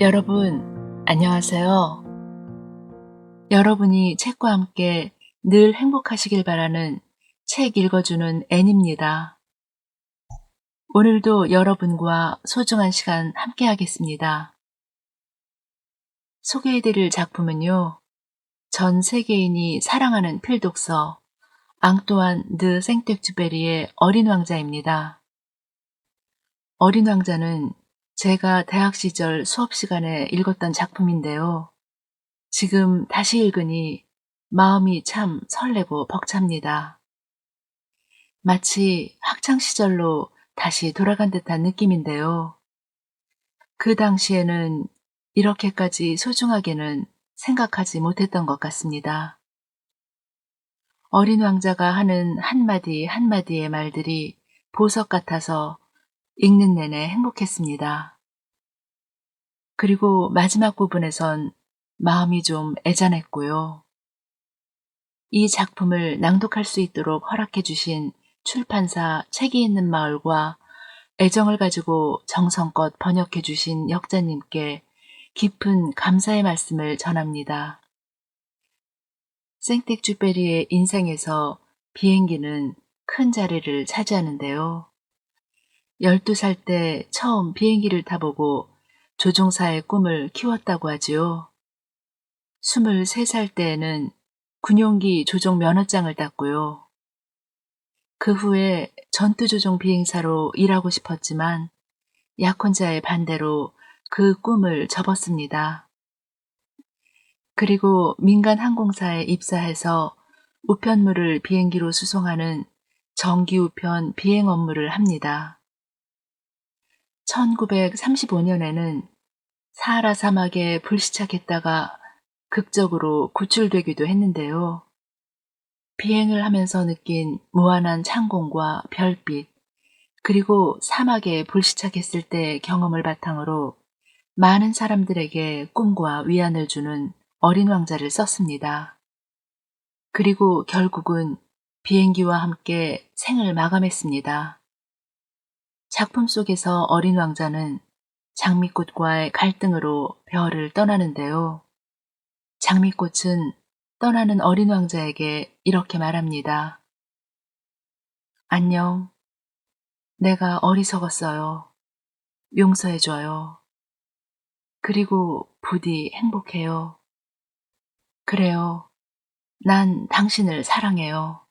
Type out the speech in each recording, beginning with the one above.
여러분, 안녕하세요. 여러분이 책과 함께 늘 행복하시길 바라는 책 읽어주는 앤입니다. 오늘도 여러분과 소중한 시간 함께 하겠습니다. 소개해드릴 작품은요, 전 세계인이 사랑하는 필독서 앙뚜안 드 생텍쥐페리의 어린 왕자입니다. 어린 왕자는 제가 대학 시절 수업 시간에 읽었던 작품인데요. 지금 다시 읽으니 마음이 참 설레고 벅찹니다. 마치 학창 시절로 다시 돌아간 듯한 느낌인데요. 그 당시에는 이렇게까지 소중하게는 생각하지 못했던 것 같습니다. 어린 왕자가 하는 한마디 한마디의 말들이 보석 같아서 읽는 내내 행복했습니다. 그리고 마지막 부분에선 마음이 좀 애잔했고요. 이 작품을 낭독할 수 있도록 허락해 주신 출판사 책이 있는 마을과 애정을 가지고 정성껏 번역해 주신 역자님께 깊은 감사의 말씀을 전합니다. 생텍쥐페리의 인생에서 비행기는 큰 자리를 차지하는데요. 12살 때 처음 비행기를 타보고 조종사의 꿈을 키웠다고 하지요. 23살 때에는 군용기 조종 면허장을 땄고요. 그 후에 전투조종 비행사로 일하고 싶었지만 약혼자의 반대로 그 꿈을 접었습니다. 그리고 민간 항공사에 입사해서 우편물을 비행기로 수송하는 정기 우편 비행 업무를 합니다. 1935년에는 사하라 사막에 불시착했다가 극적으로 구출되기도 했는데요. 비행을 하면서 느낀 무한한 창공과 별빛, 그리고 사막에 불시착했을 때의 경험을 바탕으로 많은 사람들에게 꿈과 위안을 주는 어린 왕자를 썼습니다. 그리고 결국은 비행기와 함께 생을 마감했습니다. 작품 속에서 어린 왕자는 장미꽃과의 갈등으로 별을 떠나는데요. 장미꽃은 떠나는 어린 왕자에게 이렇게 말합니다. 안녕. 내가 어리석었어요. 용서해줘요. 그리고 부디 행복해요. 그래요. 난 당신을 사랑해요.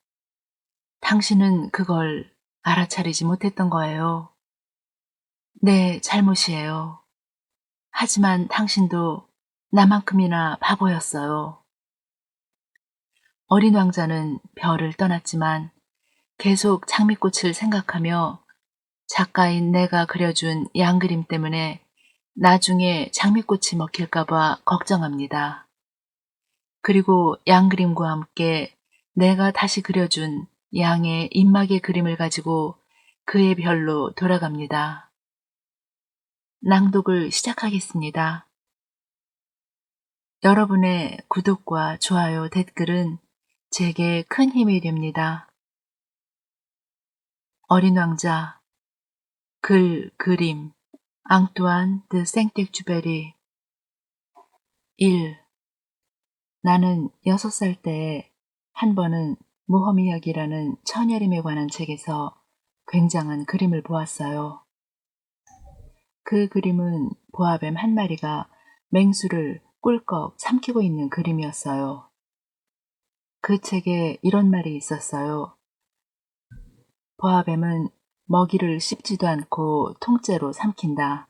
당신은 그걸 알아차리지 못했던 거예요. 내 잘못이에요. 하지만 당신도 나만큼이나 바보였어요. 어린 왕자는 별을 떠났지만 계속 장미꽃을 생각하며 작가인 내가 그려준 양그림 때문에 나중에 장미꽃이 먹힐까봐 걱정합니다. 그리고 양그림과 함께 내가 다시 그려준 양의 입막의 그림을 가지고 그의 별로 돌아갑니다. 낭독을 시작하겠습니다. 여러분의 구독과 좋아요, 댓글은 제게 큰 힘이 됩니다. 어린 왕자, 글, 그림, 앙뚜안 드 생텍쥐페리. 1. 나는 6살 때에 한 번은 모험이야기라는 처녀림에 관한 책에서 굉장한 그림을 보았어요. 그 그림은 보아뱀 한 마리가 맹수를 꿀꺽 삼키고 있는 그림이었어요. 그 책에 이런 말이 있었어요. 보아뱀은 먹이를 씹지도 않고 통째로 삼킨다.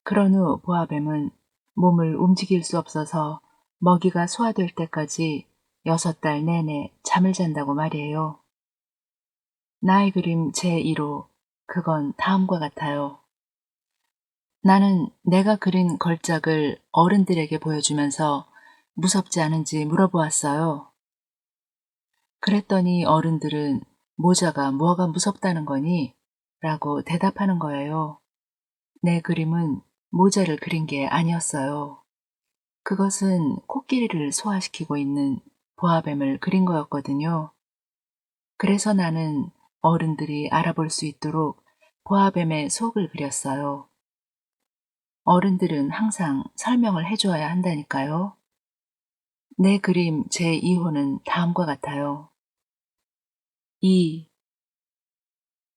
그런 후 보아뱀은 몸을 움직일 수 없어서 먹이가 소화될 때까지 6달 내내 잠을 잔다고 말이에요. 나의 그림 제1호, 그건 다음과 같아요. 나는 내가 그린 걸작을 어른들에게 보여주면서 무섭지 않은지 물어보았어요. 그랬더니 어른들은 모자가 뭐가 무섭다는 거니? 라고 대답하는 거예요. 내 그림은 모자를 그린 게 아니었어요. 그것은 코끼리를 소화시키고 있는 보아뱀을 그린 거였거든요. 그래서 나는 어른들이 알아볼 수 있도록 보아뱀의 속을 그렸어요. 어른들은 항상 설명을 해주어야 한다니까요. 내 그림 제2호는 다음과 같아요. 2.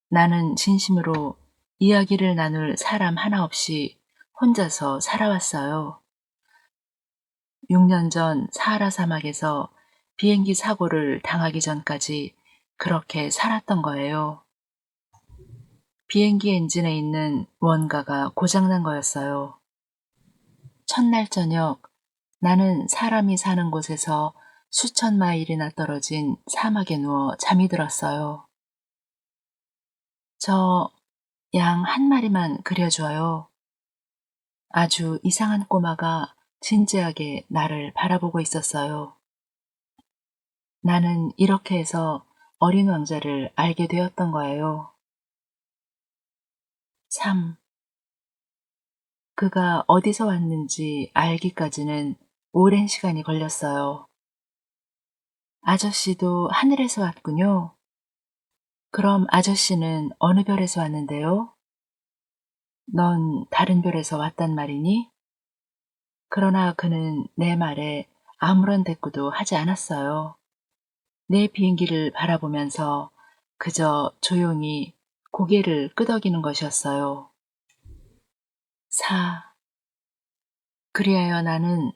나는 진심으로 이야기를 나눌 사람 하나 없이 혼자서 살아왔어요. 6년 전 사하라 사막에서 비행기 사고를 당하기 전까지 그렇게 살았던 거예요. 비행기 엔진에 있는 무언가가 고장난 거였어요. 첫날 저녁, 나는 사람이 사는 곳에서 수천 마일이나 떨어진 사막에 누워 잠이 들었어요. 저 양 한 마리만 그려줘요. 아주 이상한 꼬마가 진지하게 나를 바라보고 있었어요. 나는 이렇게 해서 어린 왕자를 알게 되었던 거예요. 3. 그가 어디서 왔는지 알기까지는 오랜 시간이 걸렸어요. 아저씨도 하늘에서 왔군요. 그럼 아저씨는 어느 별에서 왔는데요? 넌 다른 별에서 왔단 말이니? 그러나 그는 내 말에 아무런 대꾸도 하지 않았어요. 내 비행기를 바라보면서 그저 조용히 고개를 끄덕이는 것이었어요. 4. 그리하여 나는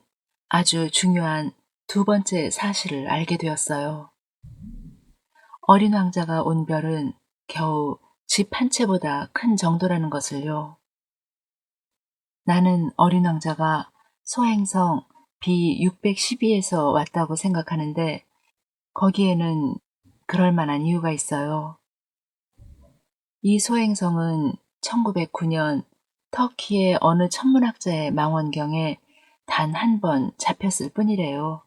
아주 중요한 두 번째 사실을 알게 되었어요. 어린 왕자가 온 별은 겨우 집 한 채보다 큰 정도라는 것을요. 나는 어린 왕자가 소행성 B612에서 왔다고 생각하는데 거기에는 그럴 만한 이유가 있어요. 이 소행성은 1909년 터키의 어느 천문학자의 망원경에 단 한 번 잡혔을 뿐이래요.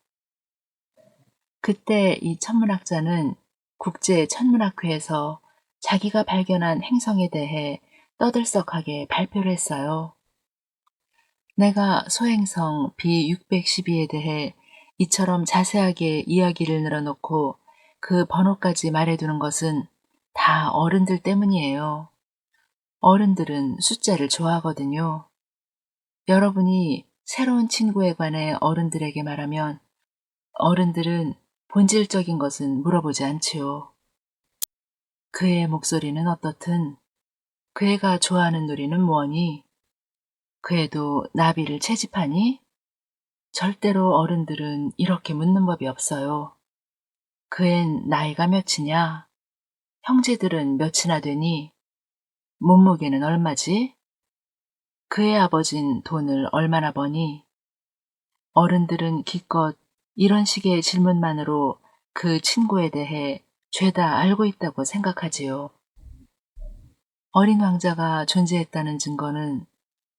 그때 이 천문학자는 국제 천문학회에서 자기가 발견한 행성에 대해 떠들썩하게 발표를 했어요. 내가 소행성 B612에 대해 이처럼 자세하게 이야기를 늘어놓고 그 번호까지 말해두는 것은 다 어른들 때문이에요. 어른들은 숫자를 좋아하거든요. 여러분이 새로운 친구에 관해 어른들에게 말하면 어른들은 본질적인 것은 물어보지 않지요. 그 애의 목소리는 어떻든, 그 애가 좋아하는 놀이는 뭐니? 그 애도 나비를 채집하니? 절대로 어른들은 이렇게 묻는 법이 없어요. 그 앤 나이가 몇이냐? 형제들은 몇이나 되니? 몸무게는 얼마지? 그의 아버진 돈을 얼마나 버니? 어른들은 기껏 이런 식의 질문만으로 그 친구에 대해 죄다 알고 있다고 생각하지요. 어린 왕자가 존재했다는 증거는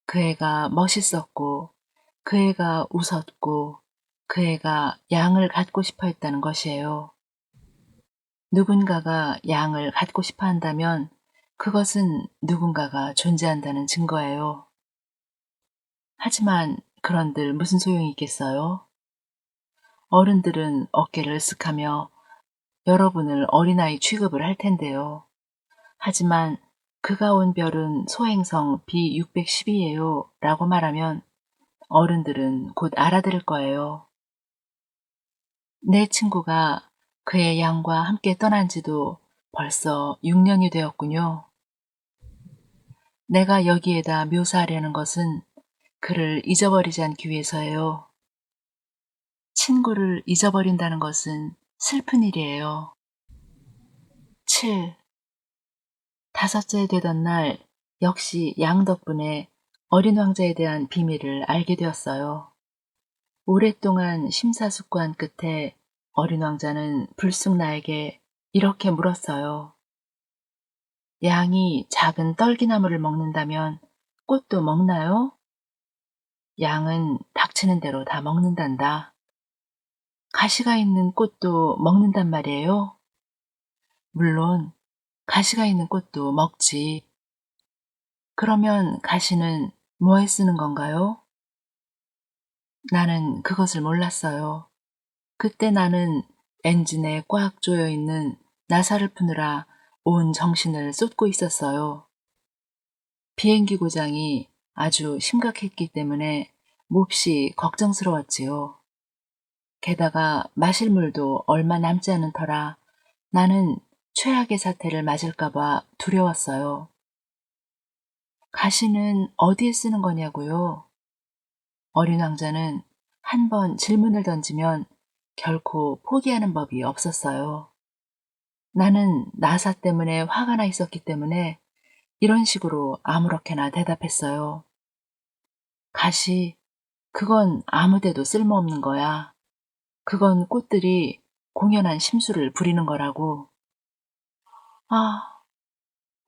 그 애가 멋있었고, 그 애가 웃었고, 그 애가 양을 갖고 싶어 했다는 것이에요. 누군가가 양을 갖고 싶어 한다면 그것은 누군가가 존재한다는 증거예요. 하지만 그런들 무슨 소용이 있겠어요? 어른들은 어깨를 으쓱하며 여러분을 어린아이 취급을 할 텐데요. 하지만 그가 온 별은 소행성 B612예요 라고 말하면 어른들은 곧 알아들을 거예요. 내 친구가 그의 양과 함께 떠난 지도 벌써 6년이 되었군요. 내가 여기에다 묘사하려는 것은 그를 잊어버리지 않기 위해서예요. 친구를 잊어버린다는 것은 슬픈 일이에요. 7. 다섯째 되던 날 역시 양 덕분에 어린 왕자에 대한 비밀을 알게 되었어요. 오랫동안 심사숙고한 끝에 어린 왕자는 불쑥 나에게 이렇게 물었어요. 양이 작은 떨기나무를 먹는다면 꽃도 먹나요? 양은 닥치는 대로 다 먹는단다. 가시가 있는 꽃도 먹는단 말이에요? 물론 가시가 있는 꽃도 먹지. 그러면 가시는 뭐에 쓰는 건가요? 나는 그것을 몰랐어요. 그때 나는 엔진에 꽉 조여 있는 나사를 푸느라 온 정신을 쏟고 있었어요. 비행기 고장이 아주 심각했기 때문에 몹시 걱정스러웠지요. 게다가 마실 물도 얼마 남지 않은 터라 나는 최악의 사태를 맞을까봐 두려웠어요. 가시는 어디에 쓰는 거냐고요? 어린 왕자는 한 번 질문을 던지면 결코 포기하는 법이 없었어요. 나는 나사 때문에 화가 나 있었기 때문에 이런 식으로 아무렇게나 대답했어요. 가시, 그건 아무데도 쓸모없는 거야. 그건 꽃들이 공연한 심술을 부리는 거라고. 아,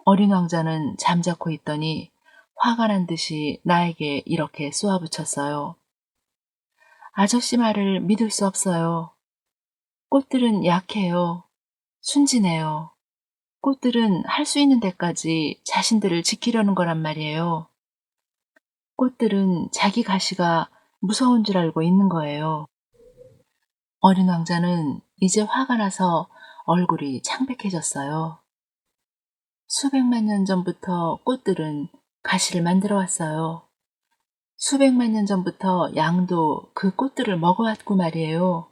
어린 왕자는 잠자코 있더니 화가 난 듯이 나에게 이렇게 쏘아붙였어요. 아저씨 말을 믿을 수 없어요. 꽃들은 약해요. 순진해요. 꽃들은 할 수 있는 데까지 자신들을 지키려는 거란 말이에요. 꽃들은 자기 가시가 무서운 줄 알고 있는 거예요. 어린 왕자는 이제 화가 나서 얼굴이 창백해졌어요. 수백만 년 전부터 꽃들은 가시를 만들어 왔어요. 수백만 년 전부터 양도 그 꽃들을 먹어왔고 말이에요.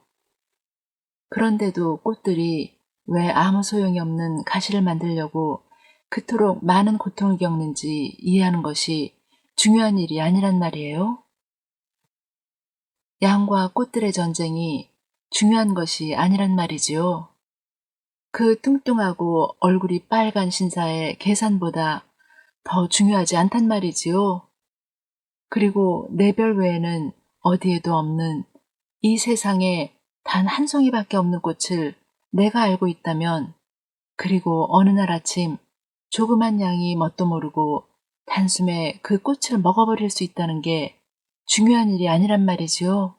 그런데도 꽃들이 왜 아무 소용이 없는 가시를 만들려고 그토록 많은 고통을 겪는지 이해하는 것이 중요한 일이 아니란 말이에요. 양과 꽃들의 전쟁이 중요한 것이 아니란 말이지요. 그 뚱뚱하고 얼굴이 빨간 신사의 계산보다 더 중요하지 않단 말이지요. 그리고 내 별 외에는 어디에도 없는 이 세상에 단 한 송이밖에 없는 꽃을 내가 알고 있다면, 그리고 어느 날 아침 조그만 양이 뭣도 모르고 단숨에 그 꽃을 먹어버릴 수 있다는 게 중요한 일이 아니란 말이지요.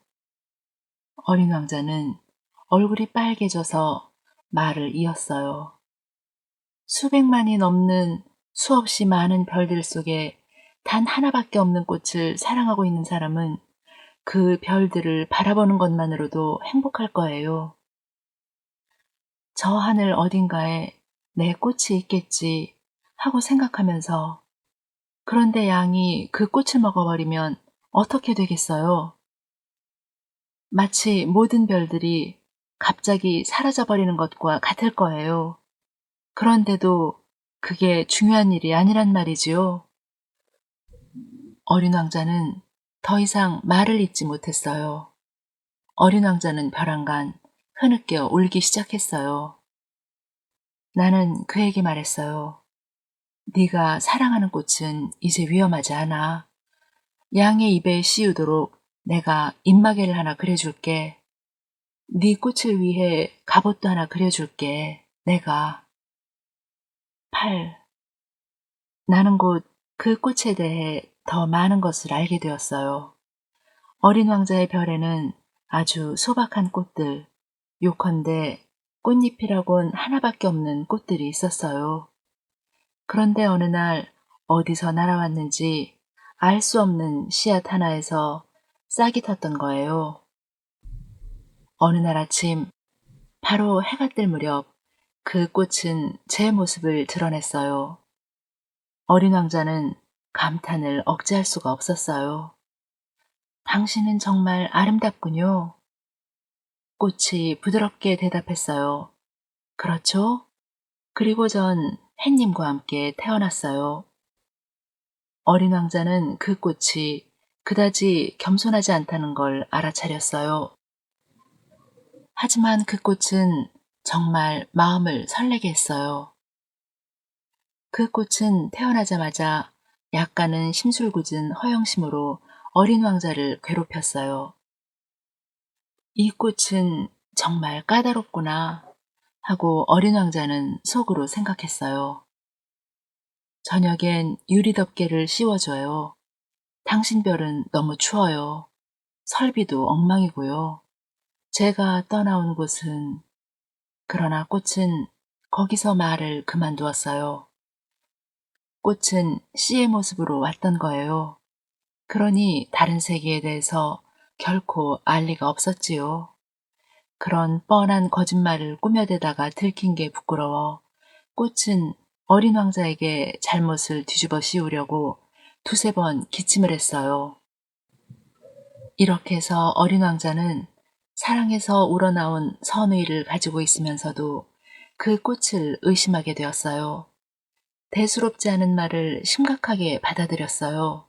어린 왕자는 얼굴이 빨개져서 말을 이었어요. 수백만이 넘는 수없이 많은 별들 속에 단 하나밖에 없는 꽃을 사랑하고 있는 사람은 그 별들을 바라보는 것만으로도 행복할 거예요. 저 하늘 어딘가에 내 꽃이 있겠지 하고 생각하면서, 그런데 양이 그 꽃을 먹어버리면 어떻게 되겠어요? 마치 모든 별들이 갑자기 사라져버리는 것과 같을 거예요. 그런데도 그게 중요한 일이 아니란 말이지요. 어린 왕자는 더 이상 말을 잇지 못했어요. 어린 왕자는 벼랑간 흐느껴 울기 시작했어요. 나는 그에게 말했어요. 네가 사랑하는 꽃은 이제 위험하지 않아. 양의 입에 씌우도록 내가 입마개를 하나 그려줄게. 네 꽃을 위해 갑옷도 하나 그려줄게. 내가. 8. 나는 곧 그 꽃에 대해 더 많은 것을 알게 되었어요. 어린 왕자의 별에는 아주 소박한 꽃들, 요컨대 꽃잎이라곤 하나밖에 없는 꽃들이 있었어요. 그런데 어느 날 어디서 날아왔는지 알 수 없는 씨앗 하나에서 싹이 텄던 거예요. 어느 날 아침, 바로 해가 뜰 무렵 그 꽃은 제 모습을 드러냈어요. 어린 왕자는 감탄을 억제할 수가 없었어요. 당신은 정말 아름답군요. 꽃이 부드럽게 대답했어요. 그렇죠? 그리고 전 햇님과 함께 태어났어요. 어린 왕자는 그 꽃이 그다지 겸손하지 않다는 걸 알아차렸어요. 하지만 그 꽃은 정말 마음을 설레게 했어요. 그 꽃은 태어나자마자 약간은 심술궂은 허영심으로 어린 왕자를 괴롭혔어요. 이 꽃은 정말 까다롭구나 하고 어린 왕자는 속으로 생각했어요. 저녁엔 유리덮개를 씌워줘요. 당신 별은 너무 추워요. 설비도 엉망이고요. 제가 떠나온 곳은... 그러나 꽃은 거기서 말을 그만두었어요. 꽃은 씨의 모습으로 왔던 거예요. 그러니 다른 세계에 대해서 결코 알 리가 없었지요. 그런 뻔한 거짓말을 꾸며대다가 들킨 게 부끄러워 꽃은 어린 왕자에게 잘못을 뒤집어 씌우려고 두세 번 기침을 했어요. 이렇게 해서 어린 왕자는 사랑에서 우러나온 선의를 가지고 있으면서도 그 꽃을 의심하게 되었어요. 대수롭지 않은 말을 심각하게 받아들였어요.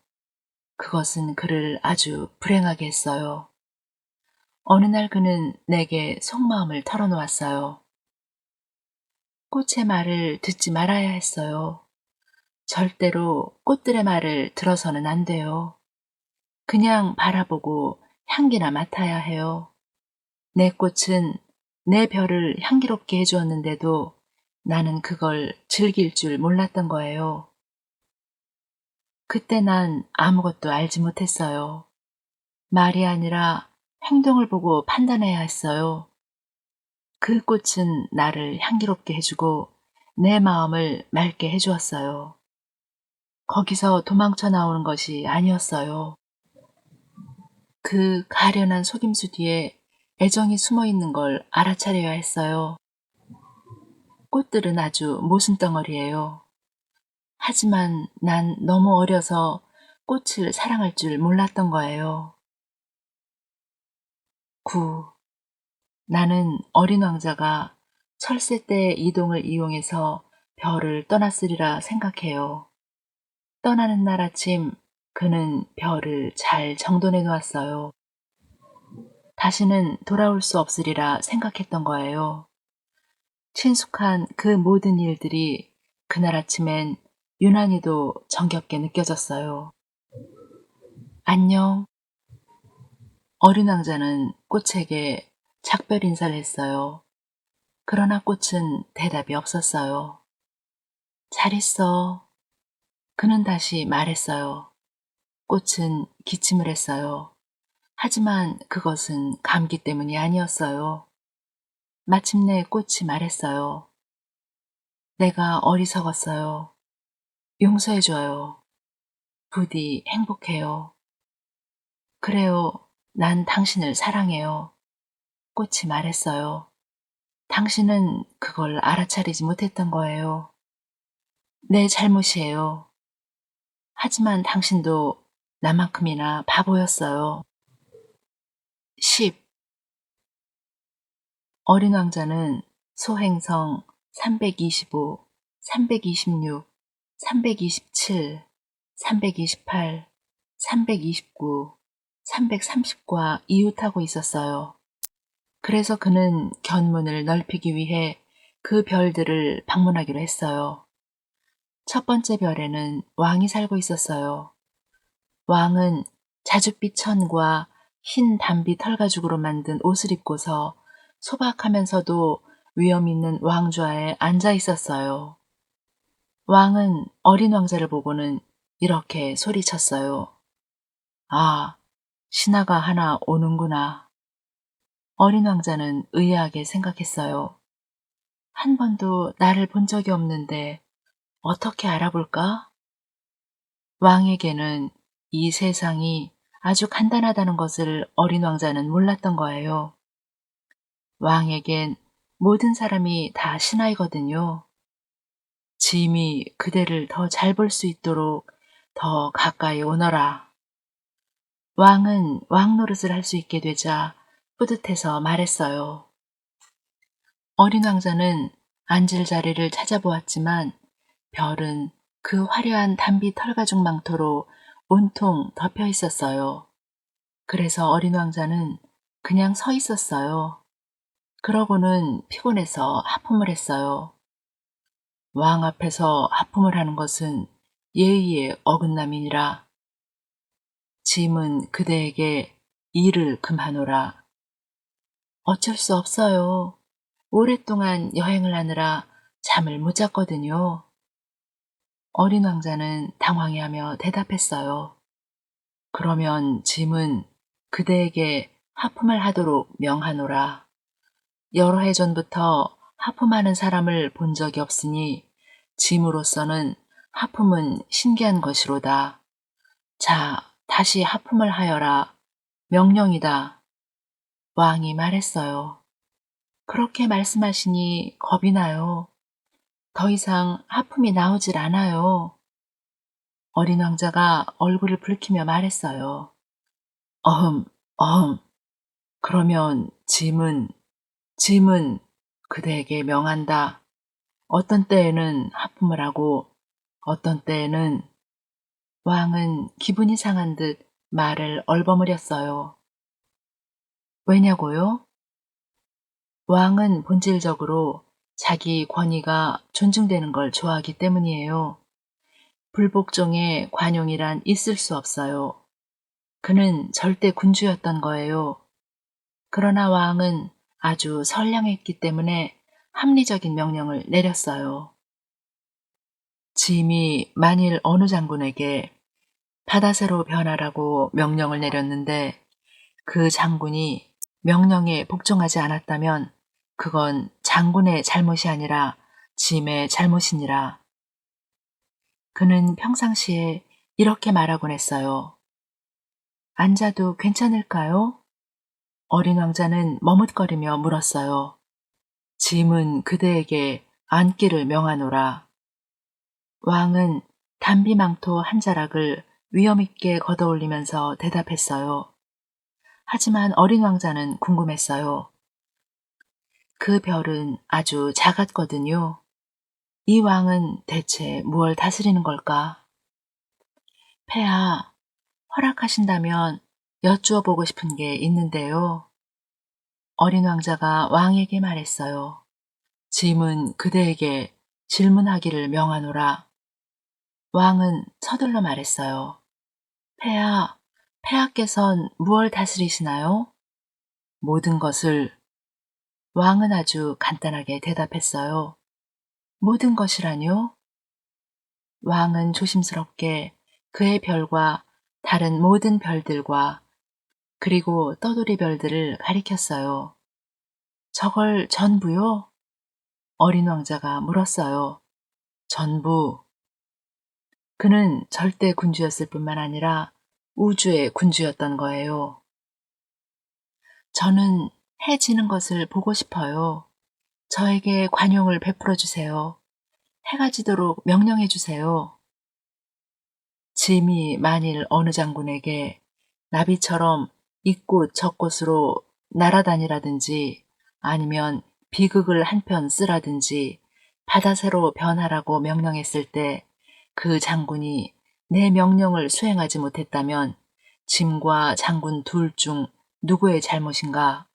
그것은 그를 아주 불행하게 했어요. 어느 날 그는 내게 속마음을 털어놓았어요. 꽃의 말을 듣지 말아야 했어요. 절대로 꽃들의 말을 들어서는 안 돼요. 그냥 바라보고 향기나 맡아야 해요. 내 꽃은 내 별을 향기롭게 해주었는데도 나는 그걸 즐길 줄 몰랐던 거예요. 그때 난 아무것도 알지 못했어요. 말이 아니라 행동을 보고 판단해야 했어요. 그 꽃은 나를 향기롭게 해주고 내 마음을 맑게 해주었어요. 거기서 도망쳐 나오는 것이 아니었어요. 그 가련한 속임수 뒤에 애정이 숨어 있는 걸 알아차려야 했어요. 꽃들은 아주 모순덩어리예요. 하지만 난 너무 어려서 꽃을 사랑할 줄 몰랐던 거예요. 9. 나는 어린 왕자가 철새 때의 이동을 이용해서 별을 떠났으리라 생각해요. 떠나는 날 아침 그는 별을 잘 정돈해 놓았어요. 다시는 돌아올 수 없으리라 생각했던 거예요. 친숙한 그 모든 일들이 그날 아침엔 유난히도 정겹게 느껴졌어요. 안녕. 어린 왕자는 꽃에게 작별 인사를 했어요. 그러나 꽃은 대답이 없었어요. 잘 있어. 그는 다시 말했어요. 꽃은 기침을 했어요. 하지만 그것은 감기 때문이 아니었어요. 마침내 꽃이 말했어요. 내가 어리석었어요. 용서해줘요. 부디 행복해요. 그래요. 난 당신을 사랑해요. 꽃이 말했어요. 당신은 그걸 알아차리지 못했던 거예요. 내 잘못이에요. 하지만 당신도 나만큼이나 바보였어요. 10. 어린 왕자는 소행성 325, 326, 327, 328, 329, 330과 이웃하고 있었어요. 그래서 그는 견문을 넓히기 위해 그 별들을 방문하기로 했어요. 첫 번째 별에는 왕이 살고 있었어요. 왕은 자줏빛 천과 흰 담비 털가죽으로 만든 옷을 입고서 소박하면서도 위험 있는 왕좌에 앉아 있었어요. 왕은 어린 왕자를 보고는 이렇게 소리쳤어요. 아, 신하가 하나 오는구나. 어린 왕자는 의아하게 생각했어요. 한 번도 나를 본 적이 없는데 어떻게 알아볼까? 왕에게는 이 세상이 아주 간단하다는 것을 어린 왕자는 몰랐던 거예요. 왕에겐 모든 사람이 다 신하이거든요. 짐이 그대를 더 잘 볼 수 있도록 더 가까이 오너라. 왕은 왕 노릇을 할 수 있게 되자 뿌듯해서 말했어요. 어린 왕자는 앉을 자리를 찾아보았지만 별은 그 화려한 담비 털가죽 망토로 온통 덮여 있었어요. 그래서 어린 왕자는 그냥 서 있었어요. 그러고는 피곤해서 하품을 했어요. 왕 앞에서 하품을 하는 것은 예의의 어긋남이니라. 짐은 그대에게 일을 금하노라. 어쩔 수 없어요. 오랫동안 여행을 하느라 잠을 못 잤거든요. 어린 왕자는 당황해하며 대답했어요. 그러면 짐은 그대에게 하품을 하도록 명하노라. 여러 해 전부터 하품하는 사람을 본 적이 없으니 짐으로서는 하품은 신기한 것이로다. 자, 다시 하품을 하여라. 명령이다. 왕이 말했어요. 그렇게 말씀하시니 겁이 나요. 더 이상 하품이 나오질 않아요. 어린 왕자가 얼굴을 붉히며 말했어요. 어흠, 어흠. 그러면 짐은 그대에게 명한다. 어떤 때에는 하품을 하고 어떤 때에는. 왕은 기분이 상한 듯 말을 얼버무렸어요. 왜냐고요? 왕은 본질적으로 자기 권위가 존중되는 걸 좋아하기 때문이에요. 불복종의 관용이란 있을 수 없어요. 그는 절대 군주였던 거예요. 그러나 왕은 아주 선량했기 때문에 합리적인 명령을 내렸어요. 짐이 만일 어느 장군에게 바다새로 변하라고 명령을 내렸는데 그 장군이 명령에 복종하지 않았다면 그건 장군의 잘못이 아니라 짐의 잘못이니라. 그는 평상시에 이렇게 말하곤 했어요. 앉아도 괜찮을까요? 어린 왕자는 머뭇거리며 물었어요. 짐은 그대에게 앉기를 명하노라. 왕은 단비망토 한 자락을 위엄있게 걷어올리면서 대답했어요. 하지만 어린 왕자는 궁금했어요. 그 별은 아주 작았거든요. 이 왕은 대체 무얼 다스리는 걸까? 폐하, 허락하신다면 여쭈어 보고 싶은 게 있는데요. 어린 왕자가 왕에게 말했어요. 짐은 그대에게 질문하기를 명하노라. 왕은 서둘러 말했어요. 폐하, 폐하께선 무얼 다스리시나요? 모든 것을. 왕은 아주 간단하게 대답했어요. 모든 것이라뇨? 왕은 조심스럽게 그의 별과 다른 모든 별들과 그리고 떠돌이 별들을 가리켰어요. 저걸 전부요? 어린 왕자가 물었어요. 전부. 그는 절대 군주였을 뿐만 아니라 우주의 군주였던 거예요. 저는 해 지는 것을 보고 싶어요. 저에게 관용을 베풀어 주세요. 해가 지도록 명령해 주세요. 짐이 만일 어느 장군에게 나비처럼 이곳 저곳으로 날아다니라든지 아니면 비극을 한 편 쓰라든지 바다새로 변하라고 명령했을 때 그 장군이 내 명령을 수행하지 못했다면 짐과 장군 둘 중 누구의 잘못인가?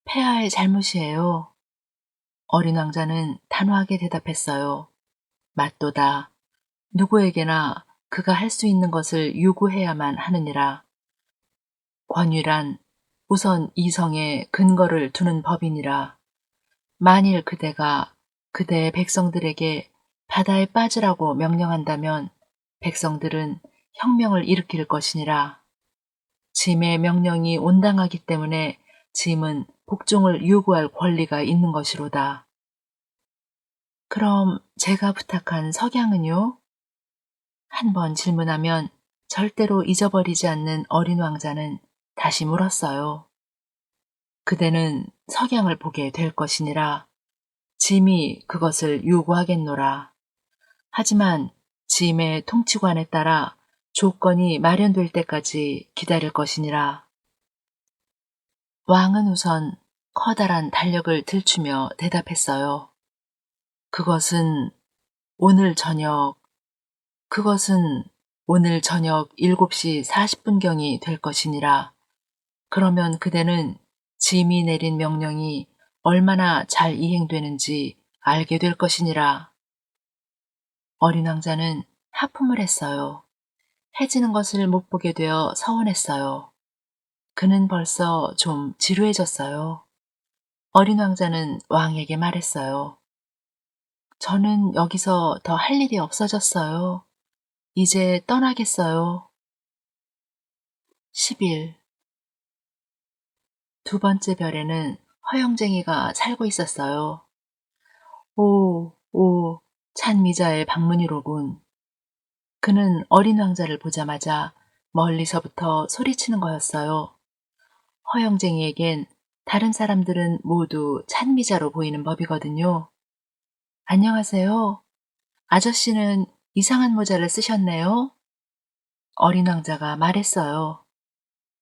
폐하의 잘못이에요. 어린 왕자는 단호하게 대답했어요. 맞도다. 누구에게나 그가 할 수 있는 것을 요구해야만 하느니라. 권위란 우선 이성에 근거를 두는 법이니라. 만일 그대가 그대의 백성들에게 바다에 빠지라고 명령한다면 백성들은 혁명을 일으킬 것이니라. 짐의 명령이 온당하기 때문에 짐은 복종을 요구할 권리가 있는 것이로다. 그럼 제가 부탁한 석양은요? 한 번 질문하면 절대로 잊어버리지 않는 어린 왕자는 다시 물었어요. 그대는 석양을 보게 될 것이니라. 짐이 그것을 요구하겠노라. 하지만 짐의 통치관에 따라 조건이 마련될 때까지 기다릴 것이니라. 왕은 우선 커다란 달력을 들추며 대답했어요. 그것은 오늘 저녁 그것은 오늘 저녁 7시 40분경이 될 것이니라. 그러면 그대는 짐이 내린 명령이 얼마나 잘 이행되는지 알게 될 것이니라. 어린 왕자는 하품을 했어요. 해지는 것을 못 보게 되어 서운했어요. 그는 벌써 좀 지루해졌어요. 어린 왕자는 왕에게 말했어요. 저는 여기서 더 할 일이 없어졌어요. 이제 떠나겠어요. 10일. 두 번째 별에는 허영쟁이가 살고 있었어요. 오, 오, 찬미자의 방문이로군. 그는 어린 왕자를 보자마자 멀리서부터 소리치는 거였어요. 허영쟁이에겐 다른 사람들은 모두 찬미자로 보이는 법이거든요. 안녕하세요. 아저씨는 이상한 모자를 쓰셨네요. 어린 왕자가 말했어요.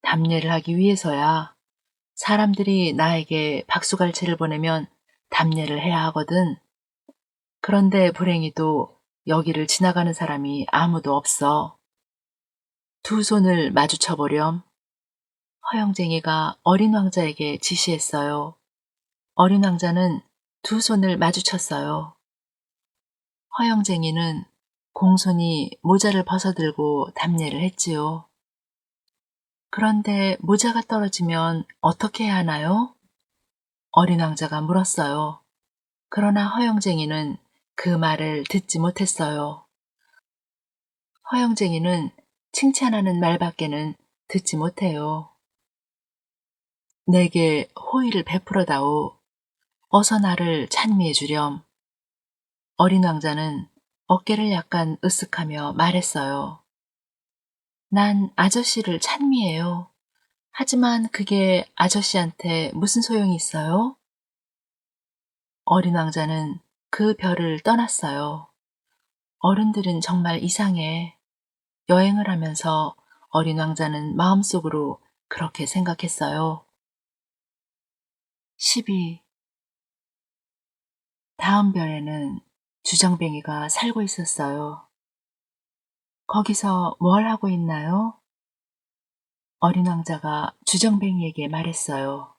답례를 하기 위해서야. 사람들이 나에게 박수갈채를 보내면 답례를 해야 하거든. 그런데 불행히도 여기를 지나가는 사람이 아무도 없어. 두 손을 마주쳐 보렴. 허영쟁이가 어린 왕자에게 지시했어요. 어린 왕자는 두 손을 마주쳤어요. 허영쟁이는 공손히 모자를 벗어들고 답례를 했지요. 그런데 모자가 떨어지면 어떻게 해야 하나요? 어린 왕자가 물었어요. 그러나 허영쟁이는 그 말을 듣지 못했어요. 허영쟁이는 칭찬하는 말밖에는 듣지 못해요. 내게 호의를 베풀어다오. 어서 나를 찬미해 주렴. 어린 왕자는 어깨를 약간 으쓱하며 말했어요. 난 아저씨를 찬미해요. 하지만 그게 아저씨한테 무슨 소용이 있어요? 어린 왕자는 그 별을 떠났어요. 어른들은 정말 이상해. 여행을 하면서 어린 왕자는 마음속으로 그렇게 생각했어요. 12. 다음 별에는 주정뱅이가 살고 있었어요. 거기서 뭘 하고 있나요? 어린 왕자가 주정뱅이에게 말했어요.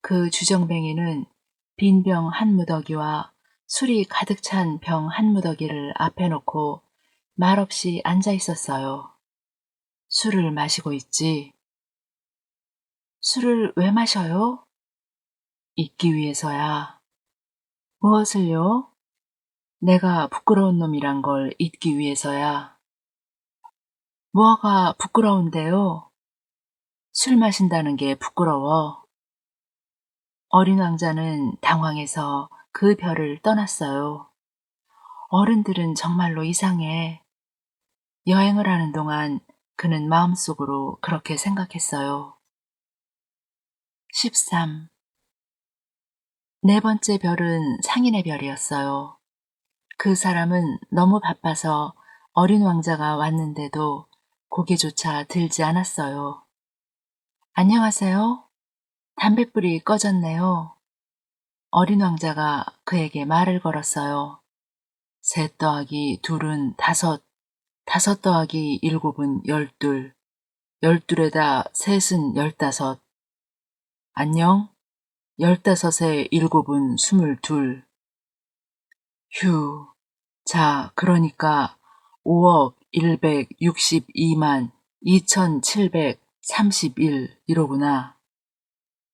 그 주정뱅이는 빈 병 한 무더기와 술이 가득 찬 병 한 무더기를 앞에 놓고 말없이 앉아 있었어요. 술을 마시고 있지. 술을 왜 마셔요? 잊기 위해서야. 무엇을요? 내가 부끄러운 놈이란 걸 잊기 위해서야. 뭐가 부끄러운데요? 술 마신다는 게 부끄러워. 어린 왕자는 당황해서 그 별을 떠났어요. 어른들은 정말로 이상해. 여행을 하는 동안 그는 마음속으로 그렇게 생각했어요. 13. 네 번째 별은 상인의 별이었어요. 그 사람은 너무 바빠서 어린 왕자가 왔는데도 고개조차 들지 않았어요. 안녕하세요. 담뱃불이 꺼졌네요. 어린 왕자가 그에게 말을 걸었어요. 셋 더하기 둘은 다섯, 다섯 더하기 일곱은 열둘, 열둘에다 셋은 열다섯. 안녕? 열다섯에 일곱은 스물둘. 휴. 자, 그러니까 5억 162만 2731 이로구나.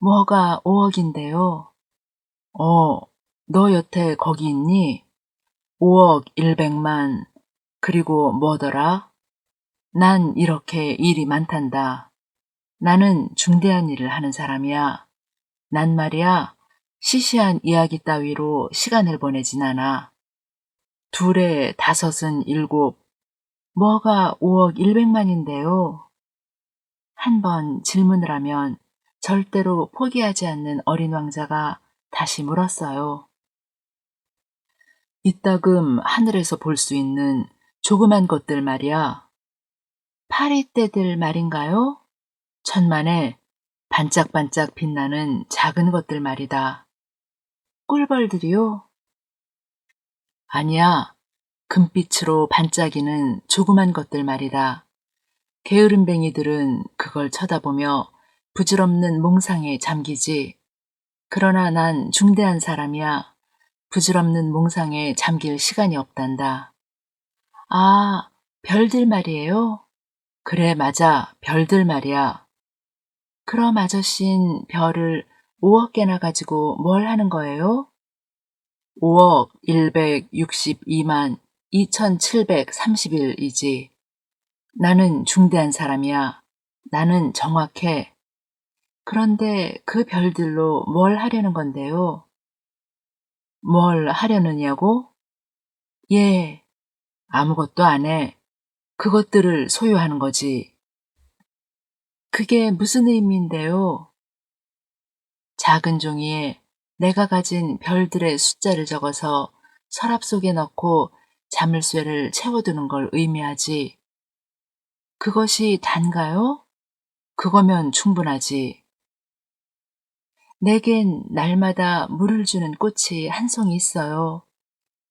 뭐가 5억인데요? 너 여태 거기 있니? 5억 100만 그리고 뭐더라? 난 이렇게 일이 많단다. 나는 중대한 일을 하는 사람이야. 난 말이야 시시한 이야기 따위로 시간을 보내진 않아. 둘에 다섯은 일곱, 뭐가 5억 100만인데요? 한 번 질문을 하면 절대로 포기하지 않는 어린 왕자가 다시 물었어요. 이따금 하늘에서 볼 수 있는 조그만 것들 말이야. 파리떼들 말인가요? 천만에 반짝반짝 빛나는 작은 것들 말이다. 꿀벌들이요? 아니야. 금빛으로 반짝이는 조그만 것들 말이다. 게으름뱅이들은 그걸 쳐다보며 부질없는 몽상에 잠기지. 그러나 난 중대한 사람이야. 부질없는 몽상에 잠길 시간이 없단다. 아, 별들 말이에요? 그래, 맞아. 별들 말이야. 그럼 아저씨는 별을 5억 개나 가지고 뭘 하는 거예요? 5억 162만 2731이지. 나는 중대한 사람이야. 나는 정확해. 그런데 그 별들로 뭘 하려는 건데요? 뭘 하려느냐고? 예, 아무것도 안 해. 그것들을 소유하는 거지. 그게 무슨 의미인데요? 작은 종이에 내가 가진 별들의 숫자를 적어서 서랍 속에 넣고 자물쇠를 채워두는 걸 의미하지. 그것이 단가요? 그거면 충분하지. 내겐 날마다 물을 주는 꽃이 한 송이 있어요.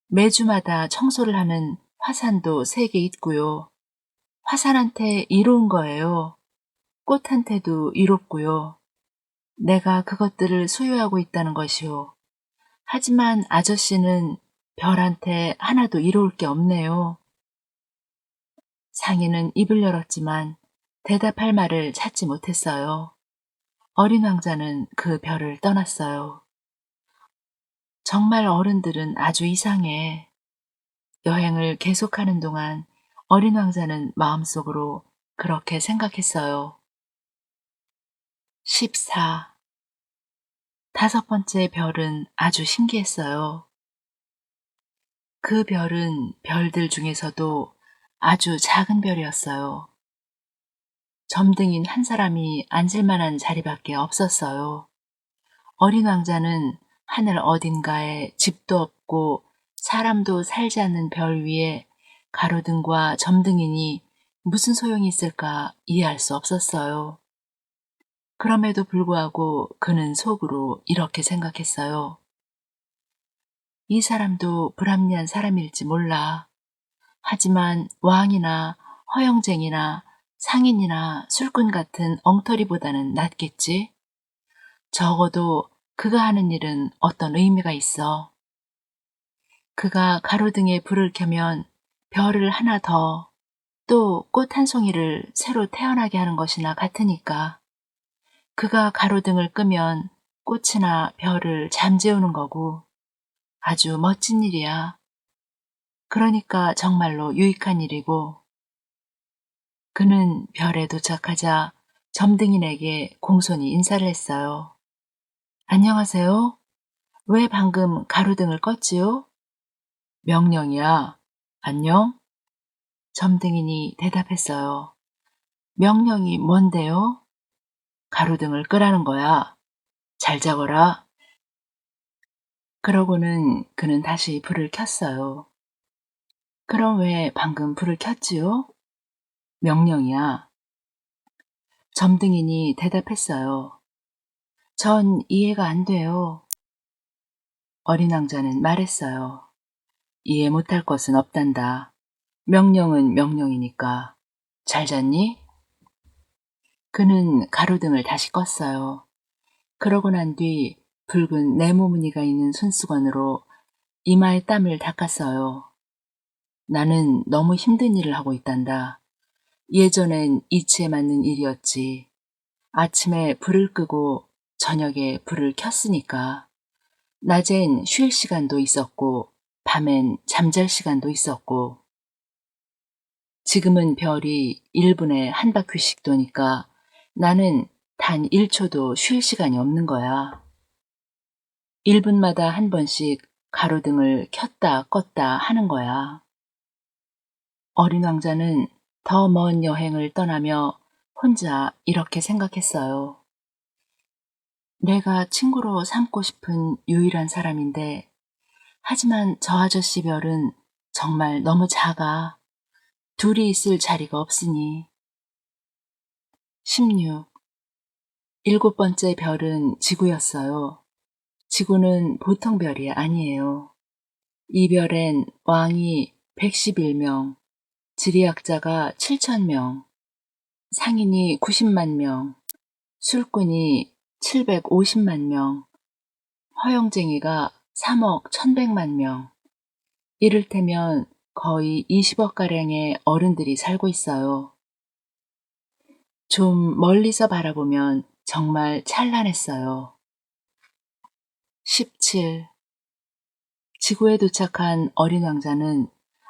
매주마다 청소를 하는 화산도 3개 있고요. 화산한테 이로운 거예요. 꽃한테도 이롭고요. 내가 그것들을 소유하고 있다는 것이요. 하지만 아저씨는 별한테 하나도 이로울 게 없네요. 상인은 입을 열었지만 대답할 말을 찾지 못했어요. 어린 왕자는 그 별을 떠났어요. 정말 어른들은 아주 이상해. 여행을 계속하는 동안 어린 왕자는 마음속으로 그렇게 생각했어요. 14. 5번째 별은 아주 신기했어요. 그 별은 별들 중에서도 아주 작은 별이었어요. 점등인 한 사람이 앉을 만한 자리밖에 없었어요. 어린 왕자는 하늘 어딘가에 집도 없고 사람도 살지 않는 별 위에 가로등과 점등이니 무슨 소용이 있을까 이해할 수 없었어요. 그럼에도 불구하고 그는 속으로 이렇게 생각했어요. 이 사람도 불합리한 사람일지 몰라. 하지만 왕이나 허영쟁이나 상인이나 술꾼 같은 엉터리보다는 낫겠지? 적어도 그가 하는 일은 어떤 의미가 있어. 그가 가로등에 불을 켜면 별을 하나 더, 또 꽃 한 송이를 새로 태어나게 하는 것이나 같으니까. 그가 가로등을 끄면 꽃이나 별을 잠재우는 거고 아주 멋진 일이야. 그러니까 정말로 유익한 일이고. 그는 별에 도착하자 점등인에게 공손히 인사를 했어요. 안녕하세요. 왜 방금 가로등을 껐지요? 명령이야. 안녕? 점등인이 대답했어요. 명령이 뭔데요? 가로등을 끄라는 거야. 잘 자거라. 그러고는 그는 다시 불을 켰어요. 그럼 왜 방금 불을 켰지요? 명령이야. 점등인이 대답했어요. 전 이해가 안 돼요. 어린 왕자는 말했어요. 이해 못할 것은 없단다. 명령은 명령이니까. 잘 잤니? 그는 가로등을 다시 껐어요. 그러고 난 뒤 붉은 네모무늬가 있는 손수건으로 이마에 땀을 닦았어요. 나는 너무 힘든 일을 하고 있단다. 예전엔 이치에 맞는 일이었지. 아침에 불을 끄고 저녁에 불을 켰으니까. 낮엔 쉴 시간도 있었고 밤엔 잠잘 시간도 있었고. 지금은 별이 1분에 한 바퀴씩 도니까 나는 단 1초도 쉴 시간이 없는 거야. 1분마다 한 번씩 가로등을 켰다 껐다 하는 거야. 어린 왕자는 더 먼 여행을 떠나며 혼자 이렇게 생각했어요. 내가 친구로 삼고 싶은 유일한 사람인데, 하지만 저 아저씨 별은 정말 너무 작아. 둘이 있을 자리가 없으니. 16. 7번째 별은 지구였어요. 지구는 보통 별이 아니에요. 이 별엔 왕이 111명, 지리학자가 7,000명, 상인이 90만 명, 술꾼이 750만 명, 허영쟁이가 3억 1100만 명, 이를테면 거의 20억가량의 어른들이 살고 있어요. 좀 멀리서 바라보면 정말 찬란했어요. 17. 지구에 도착한 어린 왕자는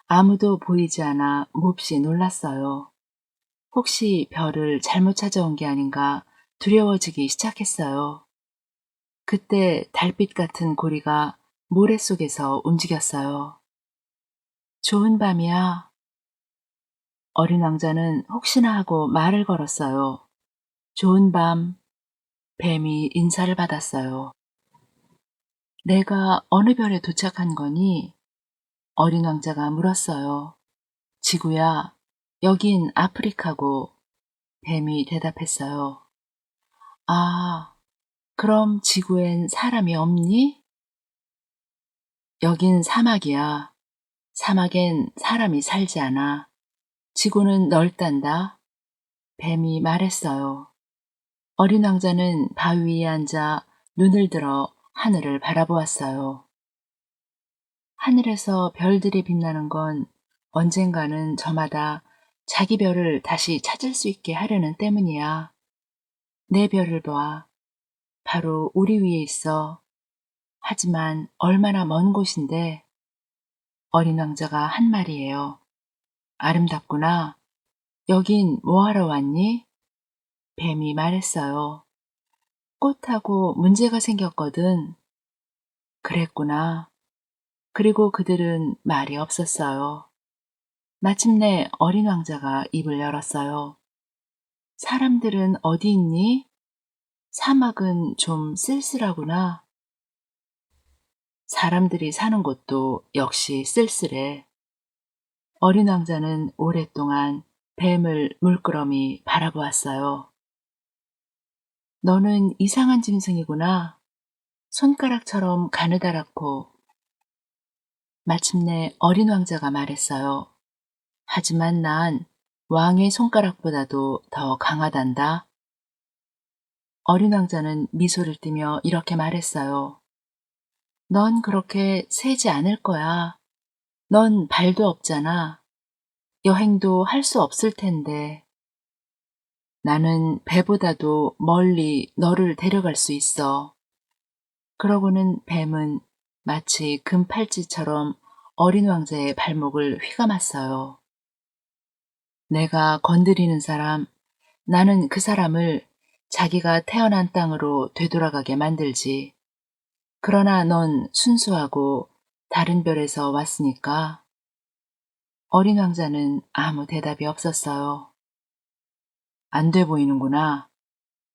아무도 보이지 않아 몹시 놀랐어요. 혹시 별을 잘못 찾아온 게 아닌가 두려워지기 시작했어요. 그때 달빛 같은 고리가 모래 속에서 움직였어요. 좋은 밤이야. 어린 왕자는 혹시나 하고 말을 걸었어요. 좋은 밤. 뱀이 인사를 받았어요. 내가 어느 별에 도착한 거니? 어린 왕자가 물었어요. 지구야, 여긴 아프리카고. 뱀이 대답했어요. 아, 그럼 지구엔 사람이 없니? 여긴 사막이야. 사막엔 사람이 살지 않아. 지구는 넓단다. 뱀이 말했어요. 어린 왕자는 바위 위에 앉아 눈을 들어 하늘을 바라보았어요. 하늘에서 별들이 빛나는 건 언젠가는 저마다 자기 별을 다시 찾을 수 있게 하려는 때문이야. 내 별을 봐. 바로 우리 위에 있어. 하지만 얼마나 먼 곳인데. 어린 왕자가 한 말이에요. 아름답구나. 여긴 뭐하러 왔니? 뱀이 말했어요. 꽃하고 문제가 생겼거든. 그랬구나. 그리고 그들은 말이 없었어요. 마침내 어린 왕자가 입을 열었어요. 사람들은 어디 있니? 사막은 좀 쓸쓸하구나. 사람들이 사는 곳도 역시 쓸쓸해. 어린 왕자는 오랫동안 뱀을 물끄러미 바라보았어요. 너는 이상한 짐승이구나. 손가락처럼 가느다랗고. 마침내 어린 왕자가 말했어요. 하지만 난 왕의 손가락보다도 더 강하단다. 어린 왕자는 미소를 띠며 이렇게 말했어요. 넌 그렇게 세지 않을 거야. 넌 발도 없잖아. 여행도 할 수 없을 텐데. 나는 배보다도 멀리 너를 데려갈 수 있어. 그러고는 뱀은 마치 금팔찌처럼 어린 왕자의 발목을 휘감았어요. 내가 건드리는 사람, 나는 그 사람을 자기가 태어난 땅으로 되돌아가게 만들지. 그러나 넌 순수하고 다른 별에서 왔으니까. 어린 왕자는 아무 대답이 없었어요. 안 돼 보이는구나.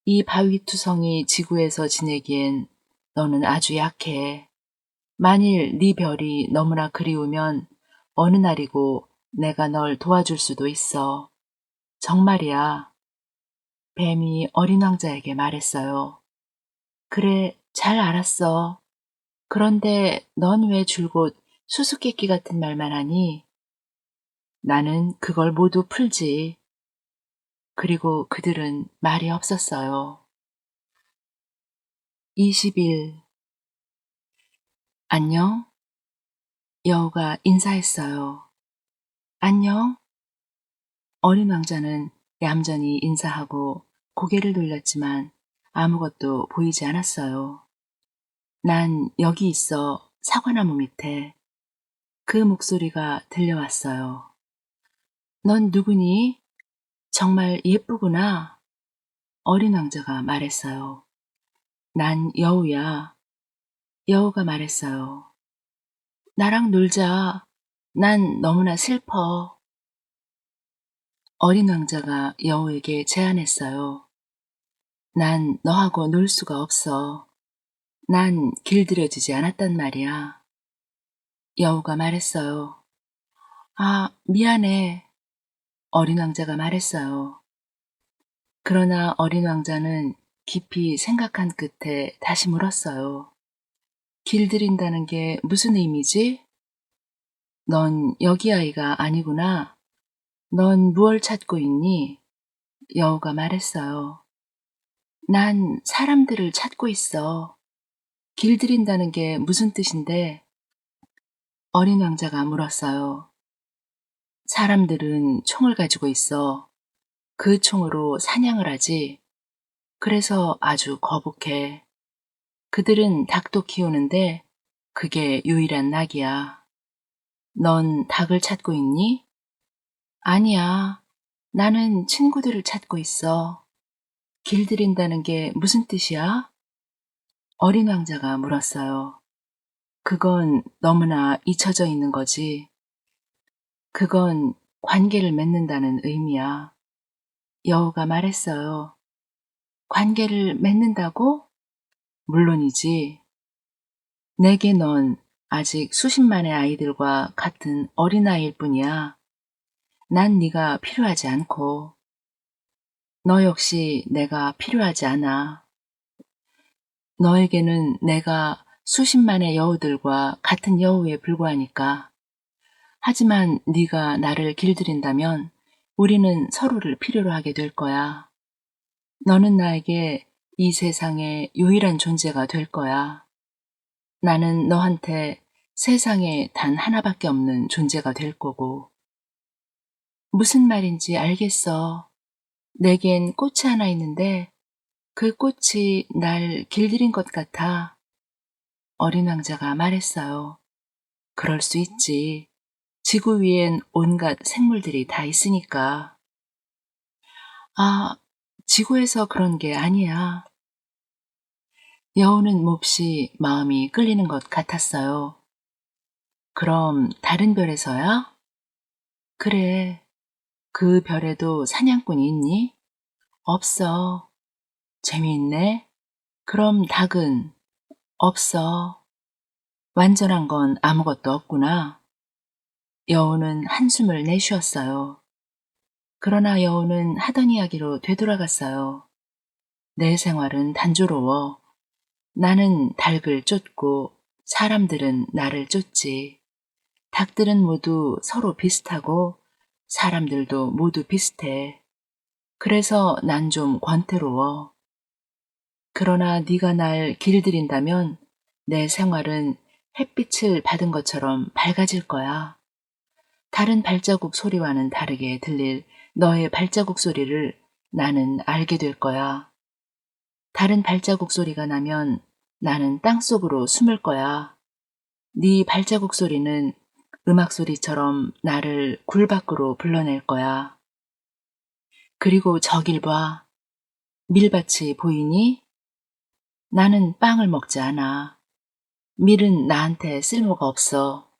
이 바위투성이 지구에서 지내기엔 너는 아주 약해. 만일 네 별이 너무나 그리우면 어느 날이고 내가 널 도와줄 수도 있어. 정말이야. 뱀이 어린 왕자에게 말했어요. 그래, 잘 알았어. 그런데 넌 왜 줄곧 수수께끼 같은 말만 하니? 나는 그걸 모두 풀지. 그리고 그들은 말이 없었어요. 20일. 안녕? 여우가 인사했어요. 안녕? 어린 왕자는 얌전히 인사하고 고개를 돌렸지만 아무것도 보이지 않았어요. 난 여기 있어, 사과나무 밑에. 그 목소리가 들려왔어요. 넌 누구니? 정말 예쁘구나. 어린 왕자가 말했어요. 난 여우야. 여우가 말했어요. 나랑 놀자. 난 너무나 슬퍼. 어린 왕자가 여우에게 제안했어요. 난 너하고 놀 수가 없어. 난 길들여지지 않았단 말이야. 여우가 말했어요. 아, 미안해. 어린 왕자가 말했어요. 그러나 어린 왕자는 깊이 생각한 끝에 다시 물었어요. 길들인다는 게 무슨 의미지? 넌 여기 아이가 아니구나. 넌 무얼 찾고 있니? 여우가 말했어요. 난 사람들을 찾고 있어. 길들인다는 게 무슨 뜻인데? 어린 왕자가 물었어요. 사람들은 총을 가지고 있어. 그 총으로 사냥을 하지. 그래서 아주 거북해. 그들은 닭도 키우는데 그게 유일한 낙이야. 넌 닭을 찾고 있니? 아니야. 나는 친구들을 찾고 있어. 길들인다는 게 무슨 뜻이야? 어린 왕자가 물었어요. 그건 너무나 잊혀져 있는 거지. 그건 관계를 맺는다는 의미야. 여우가 말했어요. 관계를 맺는다고? 물론이지. 내게 넌 아직 수십만의 아이들과 같은 어린아이일 뿐이야. 난 네가 필요하지 않고 너 역시 내가 필요하지 않아. 너에게는 내가 수십만의 여우들과 같은 여우에 불과하니까. 하지만 네가 나를 길들인다면 우리는 서로를 필요로 하게 될 거야. 너는 나에게 이 세상의 유일한 존재가 될 거야. 나는 너한테 세상에 단 하나밖에 없는 존재가 될 거고. 무슨 말인지 알겠어. 내겐 꽃이 하나 있는데 그 꽃이 날 길들인 것 같아. 어린 왕자가 말했어요. 그럴 수 있지. 지구 위엔 온갖 생물들이 다 있으니까. 아, 지구에서 그런 게 아니야. 여우는 몹시 마음이 끌리는 것 같았어요. 그럼 다른 별에서야? 그래. 그 별에도 사냥꾼이 있니? 없어. 재미있네. 그럼 닭은? 없어. 완전한 건 아무것도 없구나. 여우는 한숨을 내쉬었어요. 그러나 여우는 하던 이야기로 되돌아갔어요. 내 생활은 단조로워. 나는 닭을 쫓고 사람들은 나를 쫓지. 닭들은 모두 서로 비슷하고 사람들도 모두 비슷해. 그래서 난 좀 권태로워. 그러나 네가 날 길들인다면 내 생활은 햇빛을 받은 것처럼 밝아질 거야. 다른 발자국 소리와는 다르게 들릴 너의 발자국 소리를 나는 알게 될 거야. 다른 발자국 소리가 나면 나는 땅속으로 숨을 거야. 네 발자국 소리는 음악 소리처럼 나를 굴 밖으로 불러낼 거야. 그리고 저길 봐. 밀밭이 보이니? 나는 빵을 먹지 않아. 밀은 나한테 쓸모가 없어.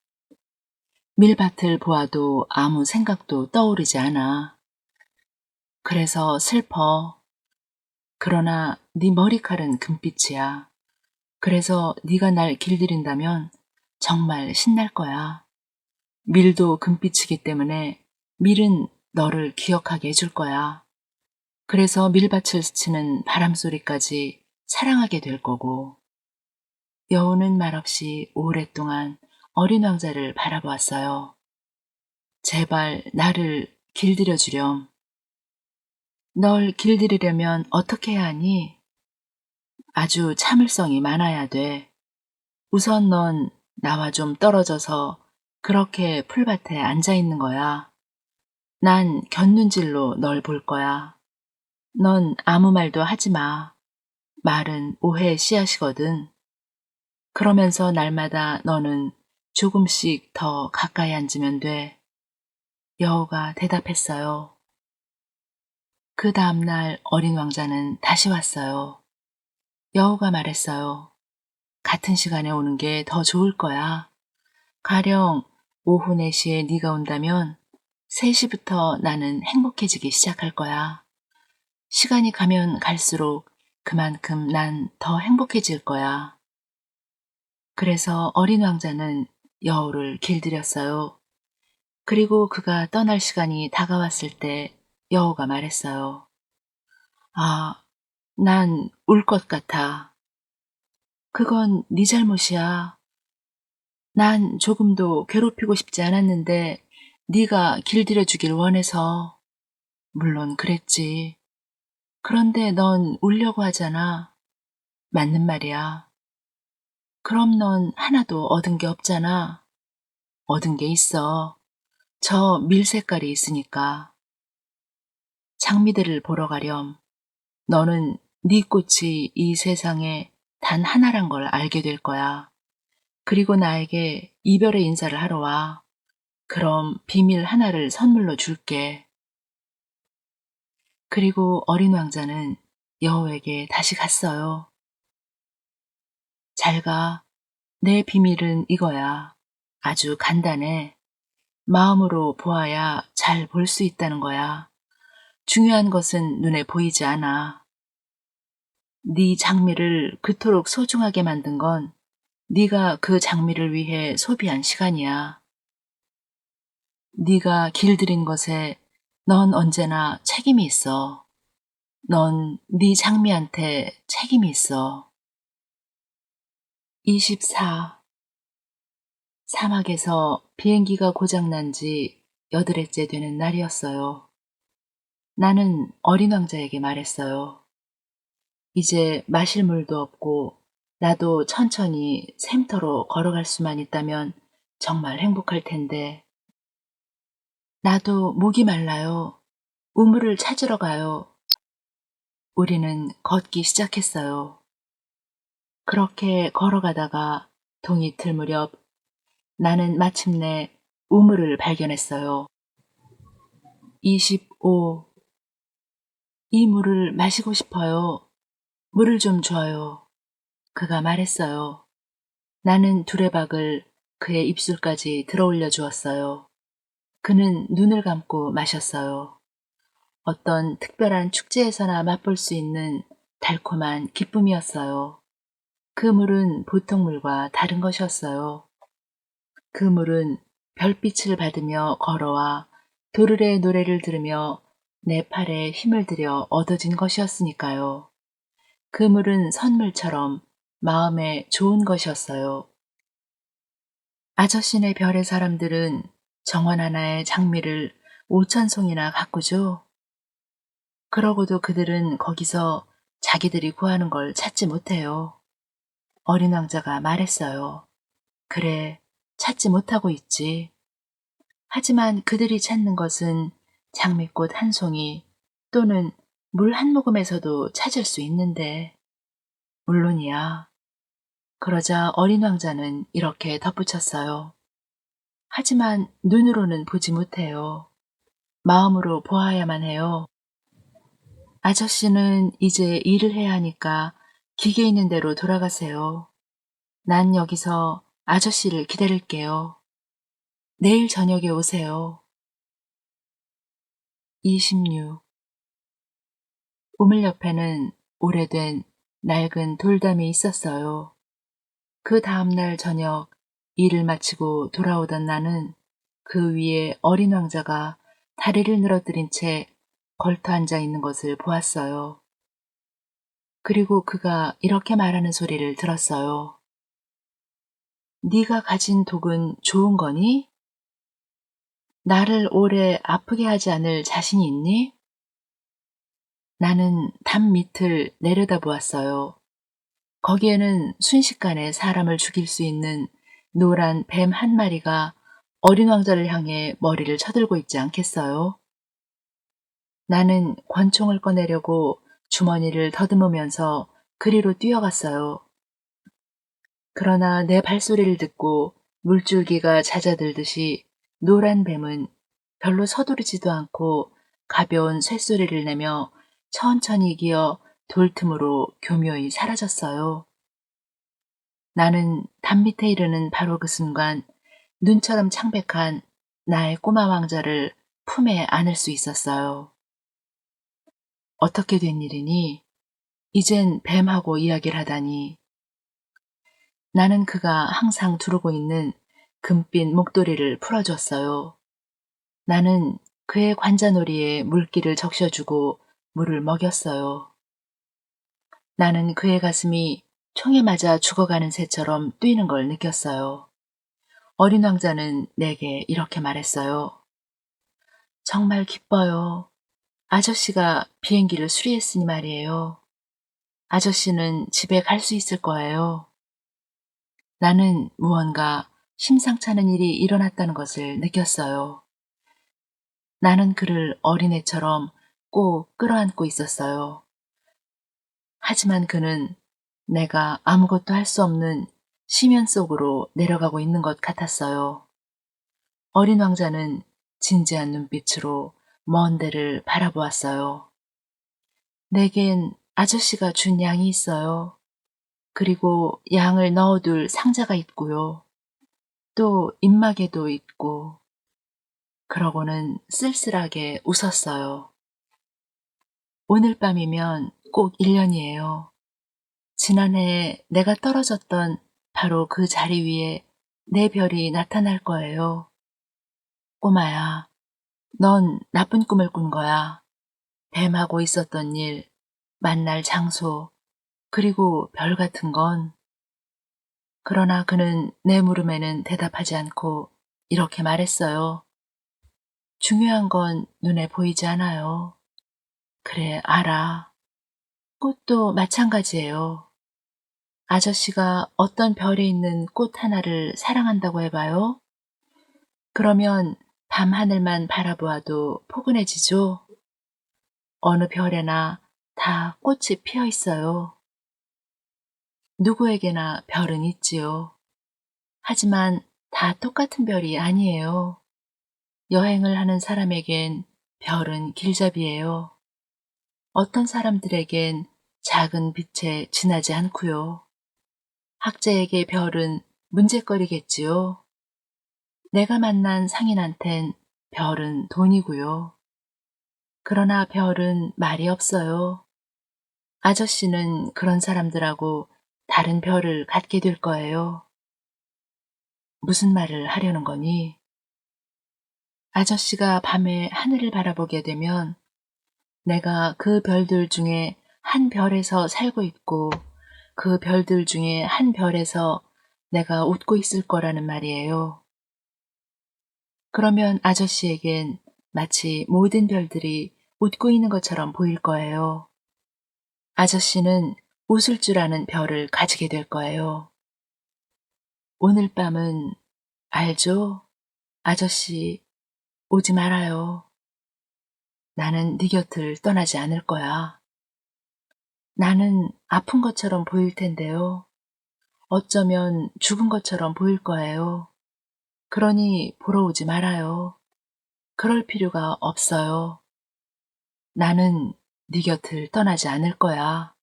밀밭을 보아도 아무 생각도 떠오르지 않아. 그래서 슬퍼. 그러나 네 머리칼은 금빛이야. 그래서 네가 날 길들인다면 정말 신날 거야. 밀도 금빛이기 때문에 밀은 너를 기억하게 해줄 거야. 그래서 밀밭을 스치는 바람 소리까지 사랑하게 될 거고. 여우는 말없이 오랫동안 어린 왕자를 바라보았어요. 제발 나를 길들여 주렴. 널 길들이려면 어떻게 해야 하니? 아주 참을성이 많아야 돼. 우선 넌 나와 좀 떨어져서 그렇게 풀밭에 앉아 있는 거야. 난 곁눈질로 널 볼 거야. 넌 아무 말도 하지 마. 말은 오해의 씨앗이거든. 그러면서 날마다 너는 조금씩 더 가까이 앉으면 돼. 여우가 대답했어요. 그 다음날 어린 왕자는 다시 왔어요. 여우가 말했어요. 같은 시간에 오는 게 더 좋을 거야. 가령 오후 4시에 네가 온다면 3시부터 나는 행복해지기 시작할 거야. 시간이 가면 갈수록 그만큼 난 더 행복해질 거야. 그래서 어린 왕자는 여우를 길들였어요. 그리고 그가 떠날 시간이 다가왔을 때 여우가 말했어요. 아, 난 울 것 같아. 그건 네 잘못이야. 난 조금도 괴롭히고 싶지 않았는데 네가 길들여 주길 원해서. 물론 그랬지. 그런데 넌 울려고 하잖아. 맞는 말이야. 그럼 넌 하나도 얻은 게 없잖아. 얻은 게 있어. 저 밀 색깔이 있으니까. 장미들을 보러 가렴. 너는 네 꽃이 이 세상에 단 하나란 걸 알게 될 거야. 그리고 나에게 이별의 인사를 하러 와. 그럼 비밀 하나를 선물로 줄게. 그리고 어린 왕자는 여우에게 다시 갔어요. 잘 가. 내 비밀은 이거야. 아주 간단해. 마음으로 보아야 잘 볼 수 있다는 거야. 중요한 것은 눈에 보이지 않아. 네 장미를 그토록 소중하게 만든 건 네가 그 장미를 위해 소비한 시간이야. 네가 길들인 것에 넌 언제나 책임이 있어. 넌 네 장미한테 책임이 있어. 24. 사막에서 비행기가 고장난 지 8회째 되는 날이었어요. 나는 어린 왕자에게 말했어요. 이제 마실 물도 없고 나도 천천히 샘터로 걸어갈 수만 있다면 정말 행복할 텐데. 나도 목이 말라요. 우물을 찾으러 가요. 우리는 걷기 시작했어요. 그렇게 걸어가다가 동이 틀 무렵 나는 마침내 우물을 발견했어요. 25. 이 물을 마시고 싶어요. 물을 좀 줘요. 그가 말했어요. 나는 두레박을 그의 입술까지 들어올려 주었어요. 그는 눈을 감고 마셨어요. 어떤 특별한 축제에서나 맛볼 수 있는 달콤한 기쁨이었어요. 그 물은 보통 물과 다른 것이었어요. 그 물은 별빛을 받으며 걸어와 도르래의 노래를 들으며 내 팔에 힘을 들여 얻어진 것이었으니까요. 그 물은 선물처럼 마음에 좋은 것이었어요. 아저씨네 별의 사람들은 정원 하나의 장미를 5,000송이나 가꾸죠. 그러고도 그들은 거기서 자기들이 구하는 걸 찾지 못해요. 어린 왕자가 말했어요. 그래, 찾지 못하고 있지. 하지만 그들이 찾는 것은 장미꽃 한 송이 또는 물 한 모금에서도 찾을 수 있는데. 물론이야. 그러자 어린 왕자는 이렇게 덧붙였어요. 하지만 눈으로는 보지 못해요. 마음으로 보아야만 해요. 아저씨는 이제 일을 해야 하니까 기계 있는 대로 돌아가세요. 난 여기서 아저씨를 기다릴게요. 내일 저녁에 오세요. 26. 우물 옆에는 오래된 낡은 돌담이 있었어요. 그 다음날 저녁 일을 마치고 돌아오던 나는 그 위에 어린 왕자가 다리를 늘어뜨린 채 걸터 앉아 있는 것을 보았어요. 그리고 그가 이렇게 말하는 소리를 들었어요. 네가 가진 독은 좋은 거니? 나를 오래 아프게 하지 않을 자신이 있니? 나는 담 밑을 내려다보았어요. 거기에는 순식간에 사람을 죽일 수 있는 노란 뱀 한 마리가 어린 왕자를 향해 머리를 쳐들고 있지 않겠어요? 나는 권총을 꺼내려고 주머니를 더듬으면서 그리로 뛰어갔어요. 그러나 내 발소리를 듣고 물줄기가 잦아들듯이 노란 뱀은 별로 서두르지도 않고 가벼운 쇳소리를 내며 천천히 기어 돌틈으로 교묘히 사라졌어요. 나는 담 밑에 이르는 바로 그 순간 눈처럼 창백한 나의 꼬마 왕자를 품에 안을 수 있었어요. 어떻게 된 일이니? 이젠 뱀하고 이야기를 하다니. 나는 그가 항상 두르고 있는 금빛 목도리를 풀어줬어요. 나는 그의 관자놀이에 물기를 적셔주고 물을 먹였어요. 나는 그의 가슴이 총에 맞아 죽어가는 새처럼 뛰는 걸 느꼈어요. 어린 왕자는 내게 이렇게 말했어요. 정말 기뻐요. 아저씨가 비행기를 수리했으니 말이에요. 아저씨는 집에 갈 수 있을 거예요. 나는 무언가 심상찮은 일이 일어났다는 것을 느꼈어요. 나는 그를 어린애처럼 꼭 끌어안고 있었어요. 하지만 그는 내가 아무것도 할 수 없는 심연 속으로 내려가고 있는 것 같았어요. 어린 왕자는 진지한 눈빛으로 먼 데를 바라보았어요. 내겐 아저씨가 준 양이 있어요. 그리고 양을 넣어둘 상자가 있고요. 또 입마개도 있고. 그러고는 쓸쓸하게 웃었어요. 오늘 밤이면 꼭 1년이에요. 지난해에 내가 떨어졌던 바로 그 자리 위에 내 별이 나타날 거예요. 꼬마야, 넌 나쁜 꿈을 꾼 거야. 뱀하고 있었던 일, 만날 장소, 그리고 별 같은 건. 그러나 그는 내 물음에는 대답하지 않고 이렇게 말했어요. 중요한 건 눈에 보이지 않아요. 그래, 알아. 꽃도 마찬가지예요. 아저씨가 어떤 별에 있는 꽃 하나를 사랑한다고 해봐요. 그러면 밤 하늘만 바라보아도 포근해지죠? 어느 별에나 다 꽃이 피어 있어요. 누구에게나 별은 있지요. 하지만 다 똑같은 별이 아니에요. 여행을 하는 사람에겐 별은 길잡이예요. 어떤 사람들에겐 작은 빛에 지나지 않고요. 학자에게 별은 문제거리겠지요. 내가 만난 상인한텐 별은 돈이고요. 그러나 별은 말이 없어요. 아저씨는 그런 사람들하고 다른 별을 갖게 될 거예요. 무슨 말을 하려는 거니? 아저씨가 밤에 하늘을 바라보게 되면 내가 그 별들 중에 한 별에서 살고 있고 그 별들 중에 한 별에서 내가 웃고 있을 거라는 말이에요. 그러면 아저씨에겐 마치 모든 별들이 웃고 있는 것처럼 보일 거예요. 아저씨는 웃을 줄 아는 별을 가지게 될 거예요. 오늘 밤은 알죠? 아저씨, 오지 말아요. 나는 네 곁을 떠나지 않을 거야. 나는 아픈 것처럼 보일 텐데요. 어쩌면 죽은 것처럼 보일 거예요. 그러니 보러 오지 말아요. 그럴 필요가 없어요. 나는 네 곁을 떠나지 않을 거야.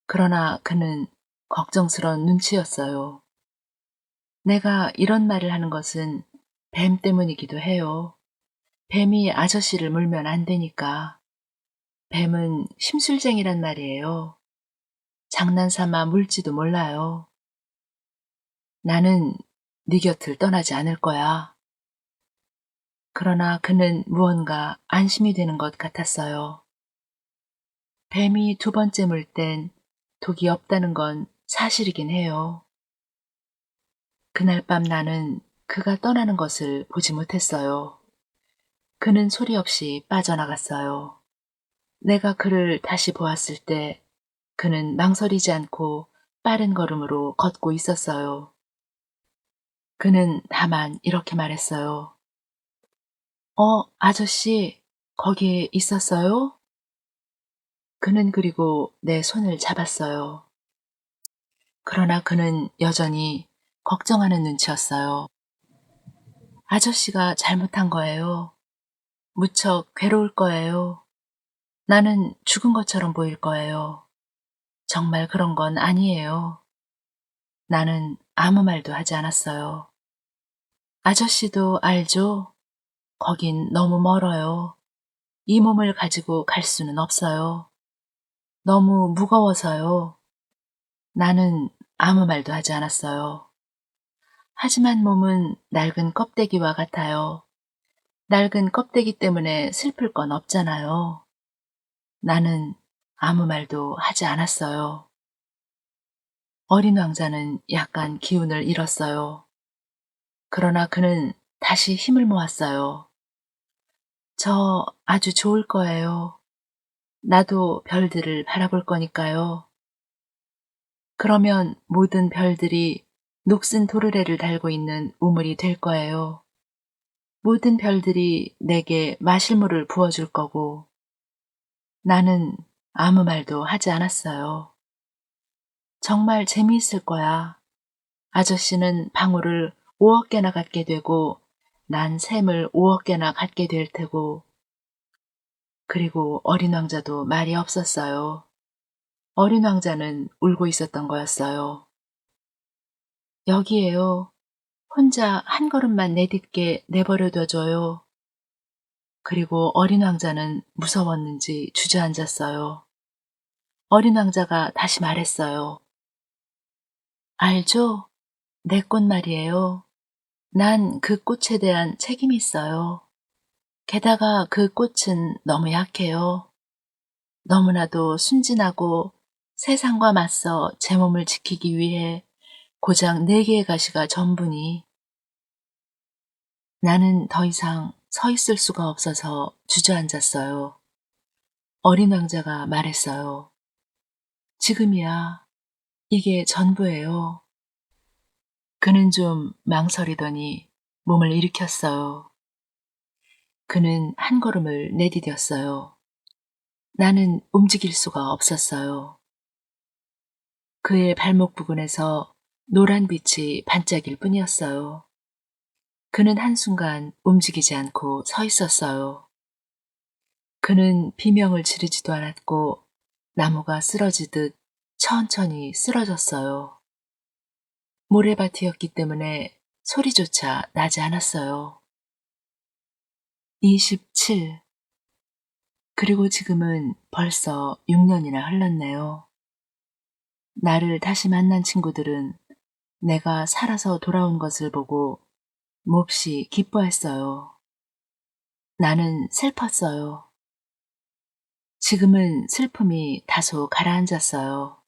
그러나 그는 걱정스런 눈치였어요. 내가 이런 말을 하는 것은 뱀 때문이기도 해요. 뱀이 아저씨를 물면 안 되니까. 뱀은 심술쟁이란 말이에요. 장난삼아 물지도 몰라요. 나는 네 곁을 떠나지 않을 거야. 그러나 그는 무언가 안심이 되는 것 같았어요. 뱀이 두 번째 물 땐 독이 없다는 건 사실이긴 해요. 그날 밤 나는 그가 떠나는 것을 보지 못했어요. 그는 소리 없이 빠져나갔어요. 내가 그를 다시 보았을 때 그는 망설이지 않고 빠른 걸음으로 걷고 있었어요. 그는 다만 이렇게 말했어요. 아저씨, 거기에 있었어요? 그는 그리고 내 손을 잡았어요. 그러나 그는 여전히 걱정하는 눈치였어요. 아저씨가 잘못한 거예요. 무척 괴로울 거예요. 나는 죽은 것처럼 보일 거예요. 정말 그런 건 아니에요. 나는 아무 말도 하지 않았어요. 아저씨도 알죠? 거긴 너무 멀어요. 이 몸을 가지고 갈 수는 없어요. 너무 무거워서요. 나는 아무 말도 하지 않았어요. 하지만 몸은 낡은 껍데기와 같아요. 낡은 껍데기 때문에 슬플 건 없잖아요. 나는 아무 말도 하지 않았어요. 어린 왕자는 약간 기운을 잃었어요. 그러나 그는 다시 힘을 모았어요. 저 아주 좋을 거예요. 나도 별들을 바라볼 거니까요. 그러면 모든 별들이 녹슨 도르래를 달고 있는 우물이 될 거예요. 모든 별들이 내게 마실 물을 부어줄 거고, 나는 아무 말도 하지 않았어요. 정말 재미있을 거야. 아저씨는 방울을 5억 개나 갖게 되고, 난 샘을 5억 개나 갖게 될 테고, 그리고 어린 왕자도 말이 없었어요. 어린 왕자는 울고 있었던 거였어요. 여기에요. 혼자 한 걸음만 내딛게 내버려둬줘요. 그리고 어린 왕자는 무서웠는지 주저앉았어요. 어린 왕자가 다시 말했어요. 알죠? 내 꽃 말이에요. 난 그 꽃에 대한 책임이 있어요. 게다가 그 꽃은 너무 약해요. 너무나도 순진하고 세상과 맞서 제 몸을 지키기 위해 고작 4개의 가시가 전부니 나는 더 이상 서 있을 수가 없어서 주저앉았어요. 어린 왕자가 말했어요. 지금이야. 이게 전부예요. 그는 좀 망설이더니 몸을 일으켰어요. 그는 한 걸음을 내디뎠어요. 나는 움직일 수가 없었어요. 그의 발목 부근에서 노란 빛이 반짝일 뿐이었어요. 그는 한순간 움직이지 않고 서 있었어요. 그는 비명을 지르지도 않았고 나무가 쓰러지듯 천천히 쓰러졌어요. 모래밭이었기 때문에 소리조차 나지 않았어요. 27. 그리고 지금은 벌써 6년이나 흘렀네요. 나를 다시 만난 친구들은 내가 살아서 돌아온 것을 보고 몹시 기뻐했어요. 나는 슬펐어요. 지금은 슬픔이 다소 가라앉았어요.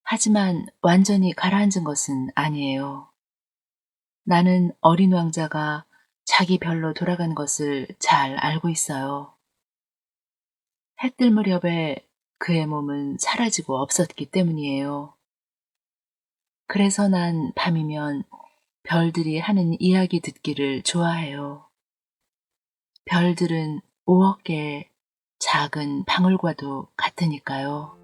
하지만 완전히 가라앉은 것은 아니에요. 나는 어린 왕자가 자기 별로 돌아간 것을 잘 알고 있어요. 해뜰 무렵에 그의 몸은 사라지고 없었기 때문이에요. 그래서 난 밤이면 별들이 하는 이야기 듣기를 좋아해요. 별들은 5억 개의 작은 방울과도 같으니까요.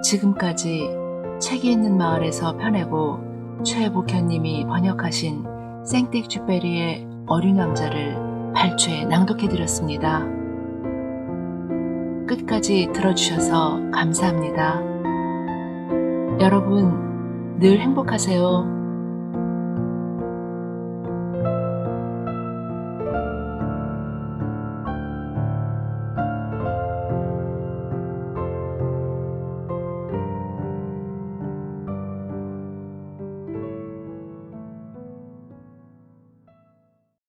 지금까지 책이 있는 마을에서 펴내고 최복현님이 번역하신 생텍쥐페리의 어린 왕자를 발췌 낭독해드렸습니다. 끝까지 들어주셔서 감사합니다. 여러분, 늘 행복하세요.